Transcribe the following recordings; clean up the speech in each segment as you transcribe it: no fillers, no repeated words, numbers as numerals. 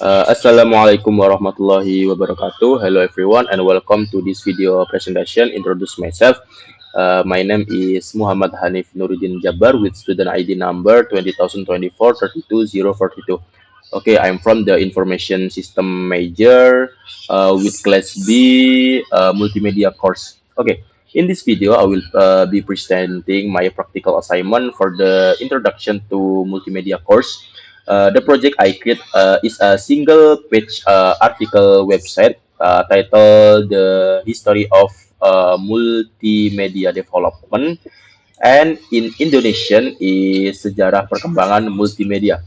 Assalamualaikum warahmatullahi wabarakatuh. Hello everyone and welcome to this video presentation. Introduce myself. My name is Muhammad Hanif Nuruddin Jabbar with student ID number 20024 32042. Okay, I'm from the Information System major with Class B Multimedia course. Okay, in this video I will be presenting my practical assignment for the Introduction to Multimedia course. The project I create is a single page article website titled The History of Multimedia Development, and in Indonesian is Sejarah Perkembangan Multimedia.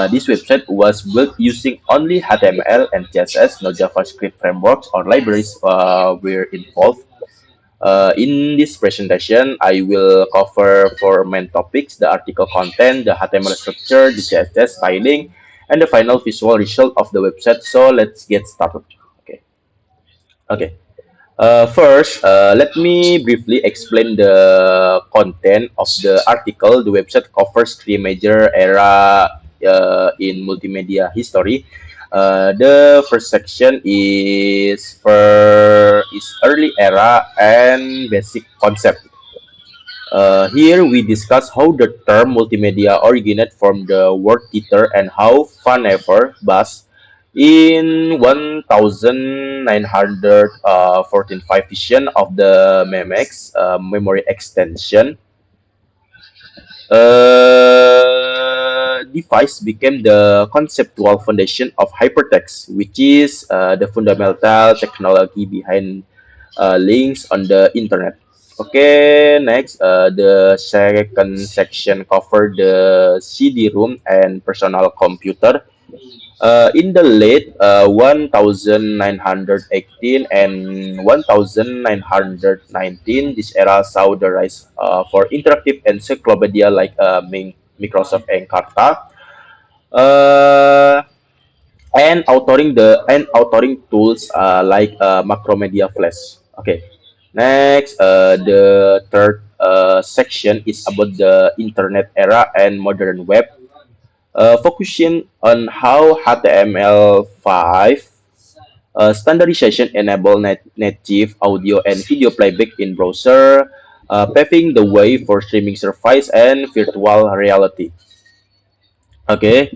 This website was built using only HTML and CSS. No JavaScript frameworks or libraries were involved. In this presentation, I will cover four main topics: the article content, the HTML structure, the CSS styling, and the final visual result of the website. So let's get started. Okay. Okay. First, let me briefly explain the content of the article. The website covers three major era in multimedia history. The first section is early era and basic concept. Here we discuss how the term multimedia originated from the word theater and how Vanever Bas in 1914 vision of the MEMEX memory extension device became the conceptual foundation of hypertext, which is the fundamental technology behind links on the internet. Okay, next, the second section covered the CD-ROM and personal computer. In the late 1918 and 1919, this era saw the rise for interactive encyclopedia like Microsoft Encarta, uh, and authoring tools like Macromedia Flash. Okay, next, the third section is about the internet era and modern web, focusing on how HTML5 standardization enable native audio and video playback in browser, paving the way for streaming service and virtual reality. Okay,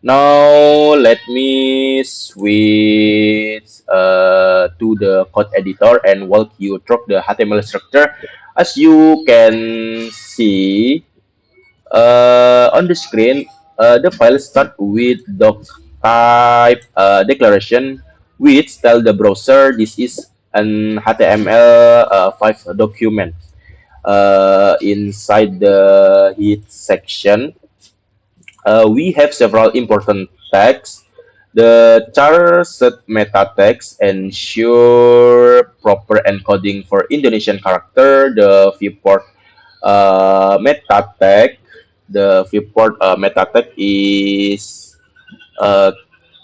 now let me switch to the code editor and walk you through the HTML structure. As you can see, on the screen, the file start with doc type declaration, which tell the browser this is an HTML5 document. Inside the head section, we have several important tags. The char set meta text ensure proper encoding for Indonesian character. The viewport meta tag the viewport meta tag is uh,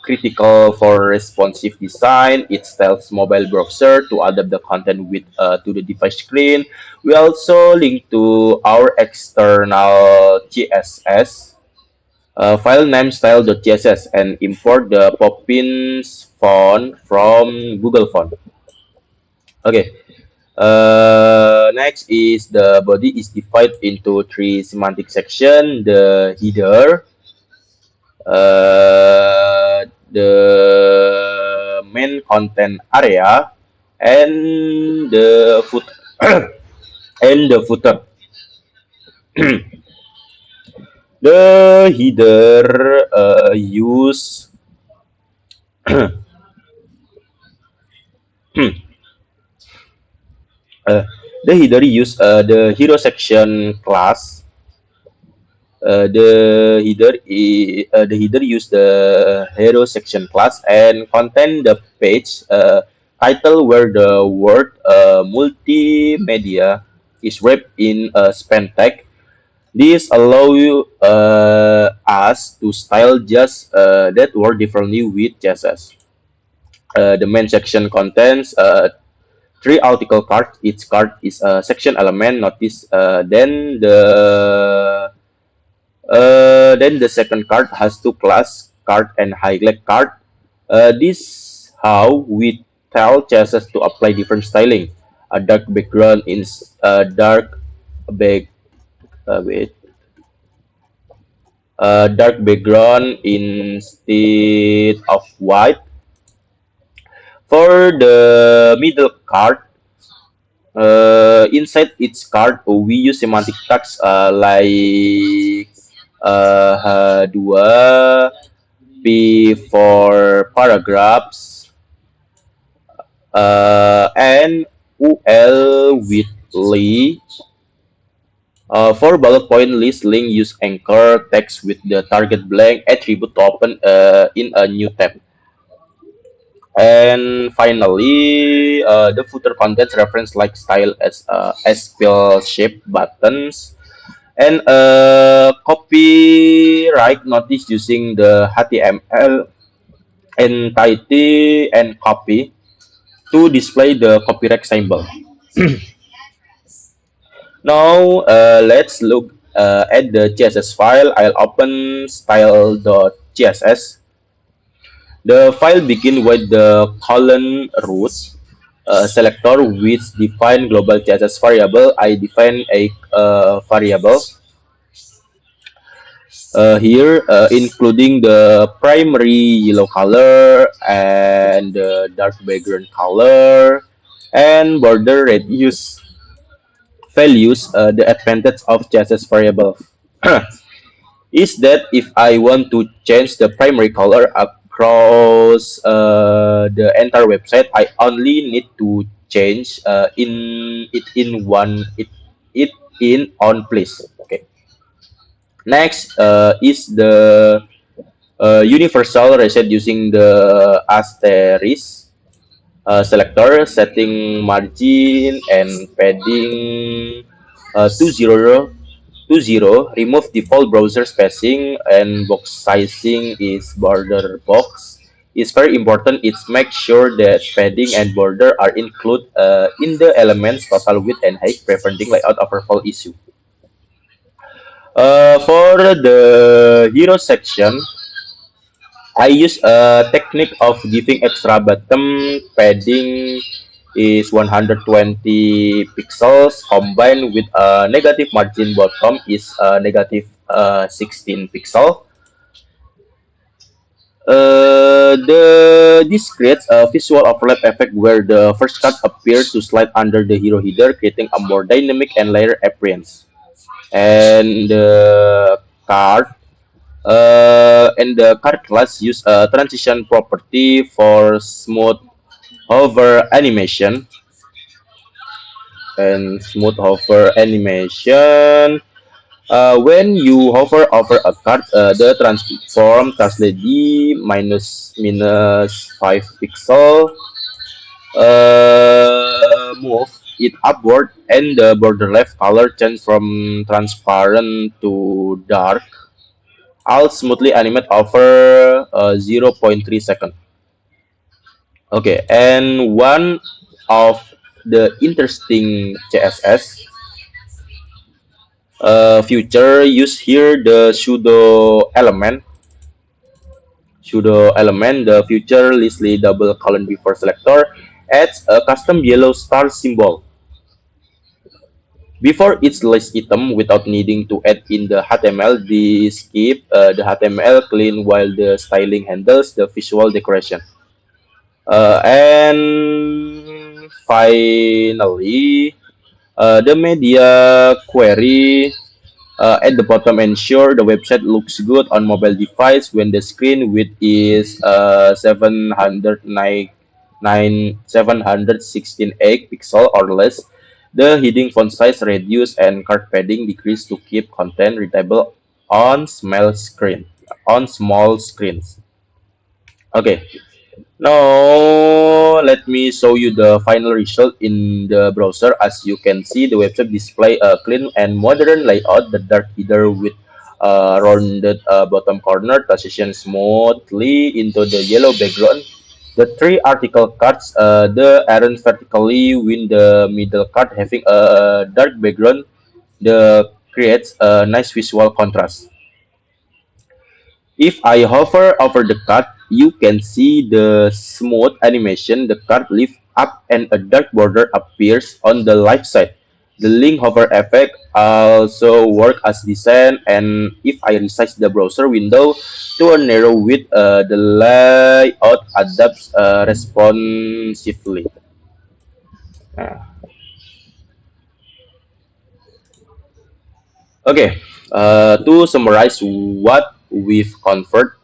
critical for responsive design. It tells mobile browser to adapt the content with to the device screen. We also link to our external CSS file name style.css and import the Poppins font from Google Font. Okay. Next is the body is divided into three semantic section: the header, the main content area, and the foot and the footer. The header use uh, the header use the hero section class. The header use the hero section class and contain the page title where the word multimedia is wrapped in a span tag. This allow you, us to style just that word differently with CSS. The main section contains three article cards. Each card is a section element. Notice then the second card has two class card and highlight card. This how we tell CSS to apply different styling. A dark background in dark back wait dark background instead of white. For the middle card, inside each card, we use semantic tags like H2, P for paragraphs, and UL with Lee. For bullet point list link, use anchor text with the target blank attribute to open in a new tab. And finally, the footer contains reference like style as pill shape buttons and copyright notice using the HTML entity and copy to display the copyright symbol. Now, let's look at the CSS file. I'll open style.css. The file begins with the colon root selector which define global CSS variable. I define a variable here, including the primary yellow color and the dark background color and border radius values. The advantage of CSS variable is that if I want to change the primary color across the entire website, I only need to change it in on place. Okay. Next is the universal reset using the asterisk selector, setting margin and padding to zero, remove default browser spacing and box sizing is border box. It's very important. It's make sure that padding and border are included in the elements total width and height, preventing layout overflow issue. For the hero section, I use a technique of giving extra bottom padding is 120 pixels combined with a negative margin bottom is a negative 16 pixel. This creates a visual overlap effect where the first cut appears to slide under the hero header, creating a more dynamic and layered appearance. And the card class use a transition property for smooth hover animation when you hover over a card, the transform translate minus 5 pixel move it upward and the border left color change from transparent to dark. I'll smoothly animate over 0.3 second. Okay, and one of the interesting CSS feature use here the pseudo element. The future Leslie double colon before selector adds a custom yellow star symbol before its list item without needing to add in the HTML. This keep the HTML clean while the styling handles the visual decoration. And finally, the media query at the bottom ensure the website looks good on mobile device when the screen width is 716 pixel or less. The heading font size reduce and card padding decrease to keep content readable on small screens. Okay, now, let me show you the final result in the browser. As you can see, the website display a clean and modern layout. The dark header with a rounded bottom corner transition smoothly into the yellow background. The three article cards, the arrange vertically with the middle card having a dark background, the creates a nice visual contrast. If I hover over the card, you can see the smooth animation, the card lift up and a dark border appears on the left side. The link hover effect also work as designed, and if I resize the browser window to a narrow width, the layout adapts responsively. Nah, Okay, to summarize what we've covered,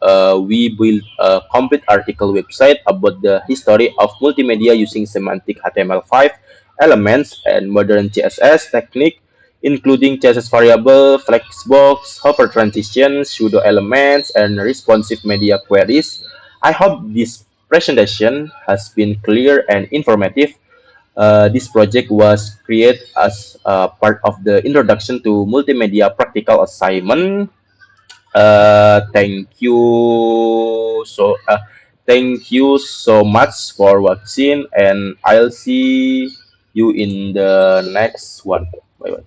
we built a complete article website about the history of multimedia using semantic HTML5 elements and modern CSS technique, including CSS variable, flexbox, hover transitions, pseudo elements, and responsive media queries. I hope this presentation has been clear and informative. This project was created as part of the Introduction to Multimedia Practical Assignment. Thank you thank you so much for watching, and I'll see you in the next one. Bye bye.